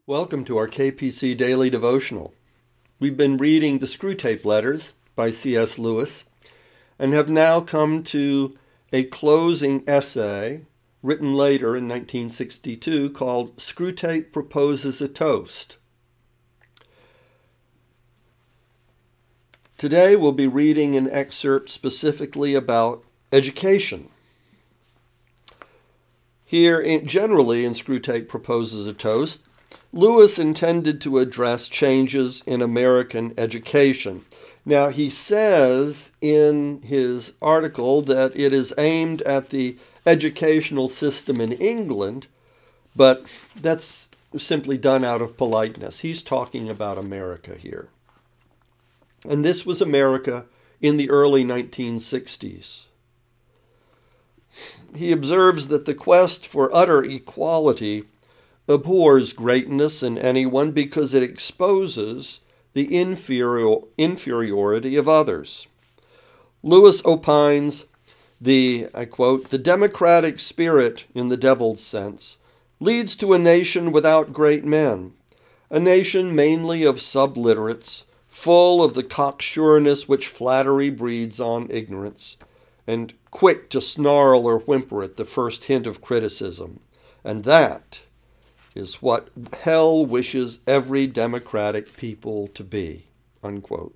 Welcome to our KPC Daily Devotional. We've been reading the Screwtape Letters by C.S. Lewis and have now come to a closing essay written later in 1962 called Screwtape Proposes a Toast. Today we'll be reading an excerpt specifically about education. Here, generally in Screwtape Proposes a Toast, Lewis intended to address changes in American education. Now, he says in his article that it is aimed at the educational system in England, but that's simply done out of politeness. He's talking about America here. And this was America in the early 1960s. He observes that the quest for utter equality abhors greatness in anyone because it exposes the inferiority of others. Lewis opines, I quote, "The democratic spirit, in the devil's sense, leads to a nation without great men, a nation mainly of subliterates, full of the cocksureness which flattery breeds on ignorance, and quick to snarl or whimper at the first hint of criticism. And that is what hell wishes every democratic people to be," unquote.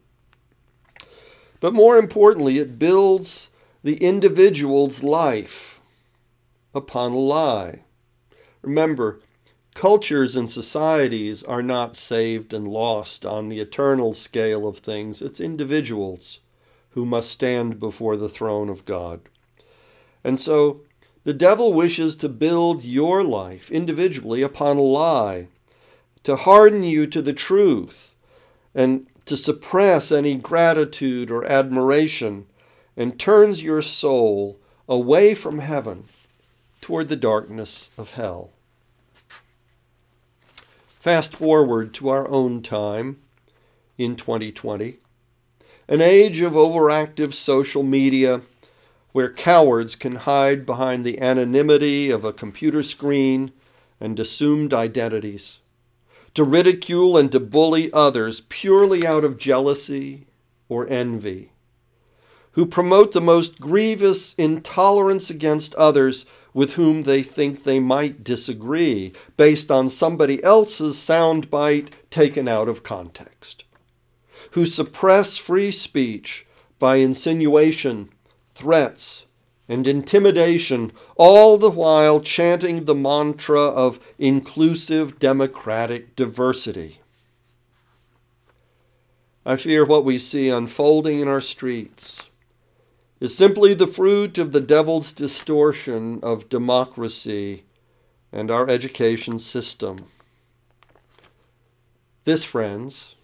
But more importantly, it builds the individual's life upon a lie. Remember, cultures and societies are not saved and lost on the eternal scale of things. It's individuals who must stand before the throne of God. And so, the devil wishes to build your life individually upon a lie, to harden you to the truth, and to suppress any gratitude or admiration, and turns your soul away from heaven toward the darkness of hell. Fast forward to our own time in 2020, an age of overactive social media, where cowards can hide behind the anonymity of a computer screen and assumed identities, to ridicule and to bully others purely out of jealousy or envy, who promote the most grievous intolerance against others with whom they think they might disagree, based on somebody else's soundbite taken out of context, who suppress free speech by insinuation, threats, and intimidation, all the while chanting the mantra of inclusive democratic diversity. I fear what we see unfolding in our streets is simply the fruit of the devil's distortion of democracy and our education system. This, friends,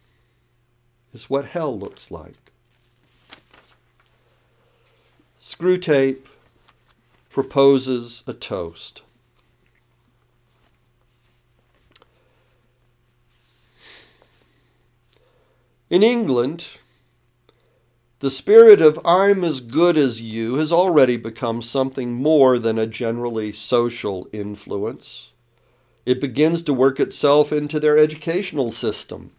is what hell looks like. Screwtape proposes a toast. In England, the spirit of "I'm as good as you" has already become something more than a generally social influence. It begins to work itself into their educational system.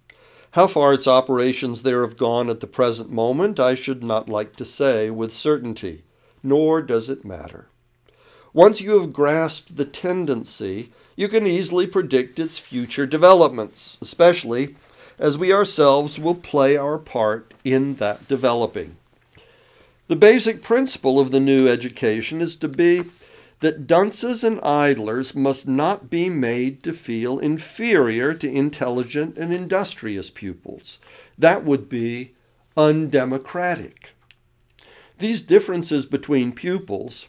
How far its operations there have gone at the present moment, I should not like to say with certainty, nor does it matter. Once you have grasped the tendency, you can easily predict its future developments, especially as we ourselves will play our part in that developing. The basic principle of the new education is to be that dunces and idlers must not be made to feel inferior to intelligent and industrious pupils. That would be undemocratic. These differences between pupils,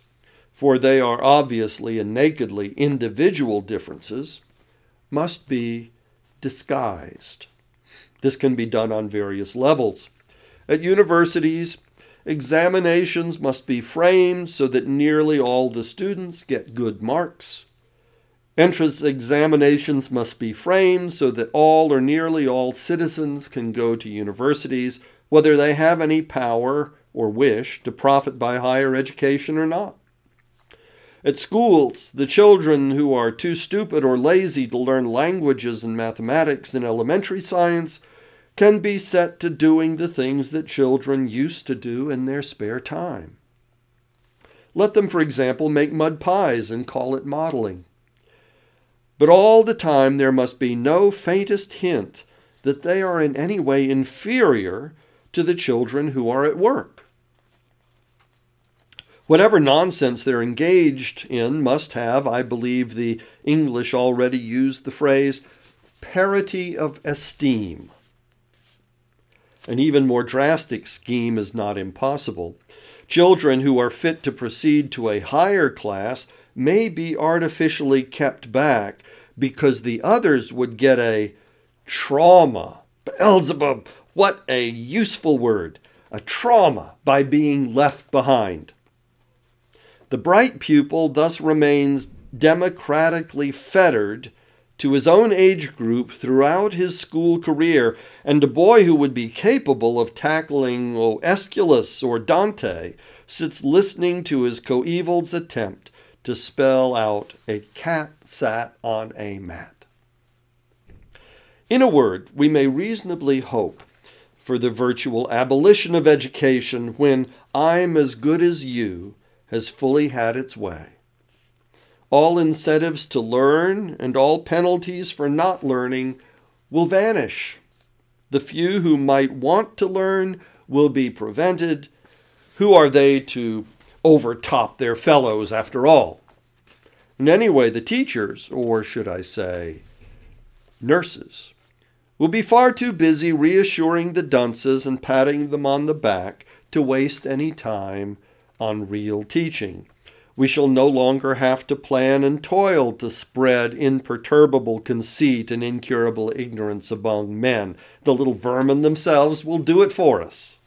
for they are obviously and nakedly individual differences, must be disguised. This can be done on various levels. At universities, examinations must be framed so that nearly all the students get good marks. Entrance examinations must be framed so that all or nearly all citizens can go to universities, whether they have any power or wish to profit by higher education or not. At schools, the children who are too stupid or lazy to learn languages and mathematics and elementary science can be set to doing the things that children used to do in their spare time. Let them, for example, make mud pies and call it modeling. But all the time there must be no faintest hint that they are in any way inferior to the children who are at work. Whatever nonsense they're engaged in must have, I believe the English already used the phrase, parity of esteem. An even more drastic scheme is not impossible. Children who are fit to proceed to a higher class may be artificially kept back because the others would get a trauma. Beelzebub, what a useful word. A trauma by being left behind. The bright pupil thus remains democratically fettered to his own age group throughout his school career, and a boy who would be capable of tackling Aeschylus or Dante sits listening to his coeval's attempt to spell out "a cat sat on a mat." In a word, we may reasonably hope for the virtual abolition of education when "I'm as good as you" has fully had its way. All incentives to learn and all penalties for not learning will vanish. The few who might want to learn will be prevented. Who are they to overtop their fellows after all? And anyway, the teachers, or should I say, nurses, will be far too busy reassuring the dunces and patting them on the back to waste any time on real teaching. We shall no longer have to plan and toil to spread imperturbable conceit and incurable ignorance among men. The little vermin themselves will do it for us.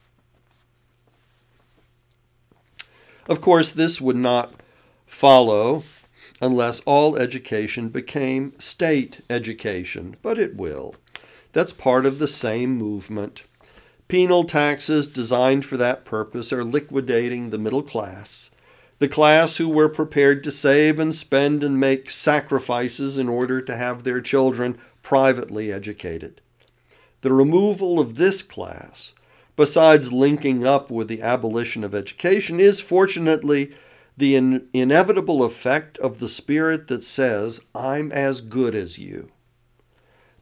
Of course, this would not follow unless all education became state education, but it will. That's part of the same movement. Penal taxes designed for that purpose are liquidating the middle class, the class who were prepared to save and spend and make sacrifices in order to have their children privately educated. The removal of this class, besides linking up with the abolition of education, is fortunately the inevitable effect of the spirit that says, "I'm as good as you."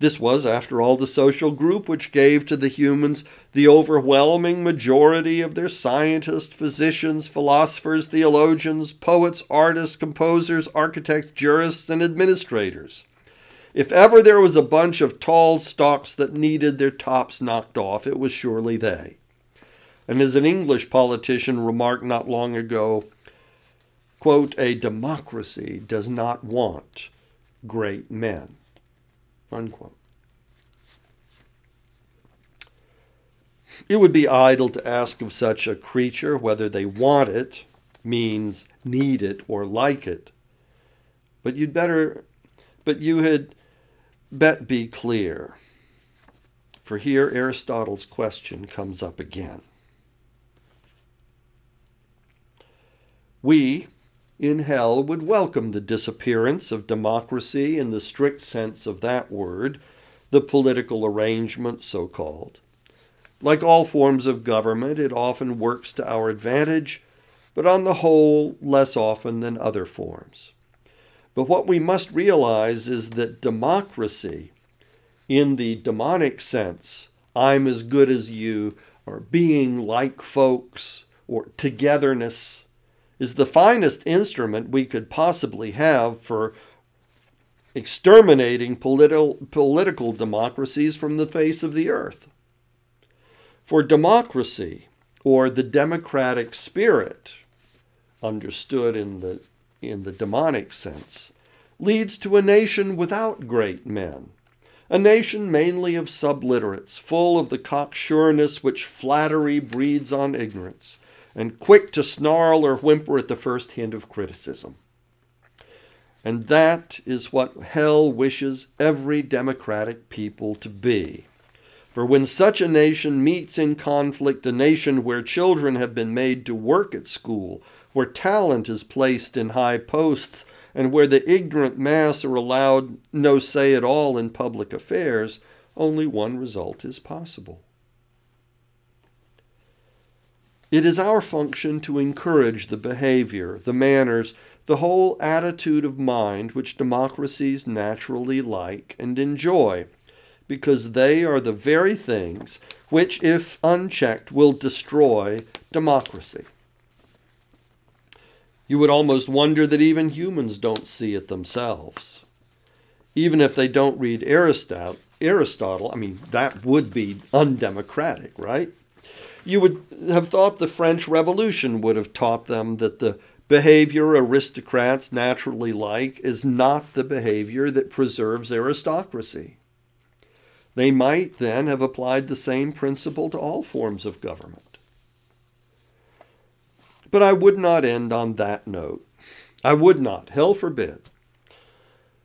This was, after all, the social group which gave to the humans the overwhelming majority of their scientists, physicians, philosophers, theologians, poets, artists, composers, architects, jurists, and administrators. If ever there was a bunch of tall stalks that needed their tops knocked off, it was surely they. And as an English politician remarked not long ago, quote, "A democracy does not want great men." Unquote. It would be idle to ask of such a creature whether they want it, means need it or like it. But you had bet be clear. For here Aristotle's question comes up again. We in hell would welcome the disappearance of democracy in the strict sense of that word, the political arrangement so-called. Like all forms of government, it often works to our advantage, but on the whole, less often than other forms. But what we must realize is that democracy, in the demonic sense, "I'm as good as you," or being like folks, or togetherness, is the finest instrument we could possibly have for exterminating political democracies from the face of the earth. For democracy, or the democratic spirit, understood in the demonic sense, leads to a nation without great men, a nation mainly of subliterates, full of the cocksureness which flattery breeds on ignorance, and quick to snarl or whimper at the first hint of criticism. And that is what hell wishes every democratic people to be. For when such a nation meets in conflict, a nation where children have been made to work at school, where talent is placed in high posts, and where the ignorant mass are allowed no say at all in public affairs, only one result is possible. It is our function to encourage the behavior, the manners, the whole attitude of mind which democracies naturally like and enjoy, because they are the very things which, if unchecked, will destroy democracy. You would almost wonder that even humans don't see it themselves. Even if they don't read Aristotle, that would be undemocratic, right? You would have thought the French Revolution would have taught them that the behavior aristocrats naturally like is not the behavior that preserves aristocracy. They might then have applied the same principle to all forms of government. But I would not end on that note. I would not, hell forbid,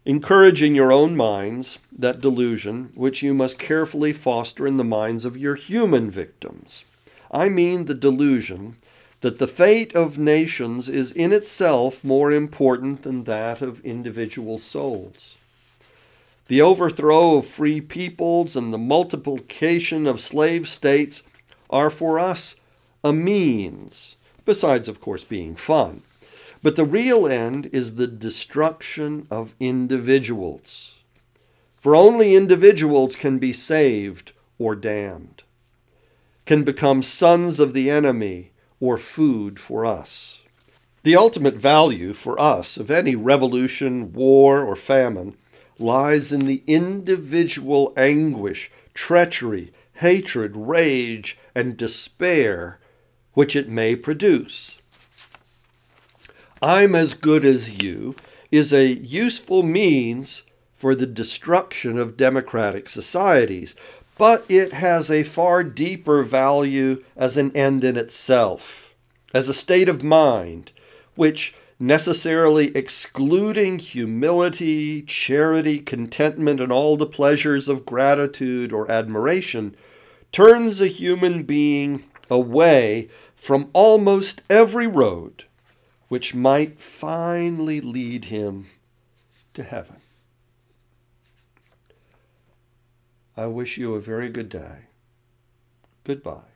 encouraging your own minds, that delusion which you must carefully foster in the minds of your human victims. I mean the delusion that the fate of nations is in itself more important than that of individual souls. The overthrow of free peoples and the multiplication of slave states are for us a means, besides, of course, being fun. But the real end is the destruction of individuals. For only individuals can be saved or damned, can become sons of the enemy or food for us. The ultimate value for us of any revolution, war, or famine lies in the individual anguish, treachery, hatred, rage, and despair which it may produce. I'm as good as you is a useful means for the destruction of democratic societies, but it has a far deeper value as an end in itself, as a state of mind, which, necessarily excluding humility, charity, contentment, and all the pleasures of gratitude or admiration, turns a human being away from almost every road which might finally lead him to heaven. I wish you a very good day. Goodbye.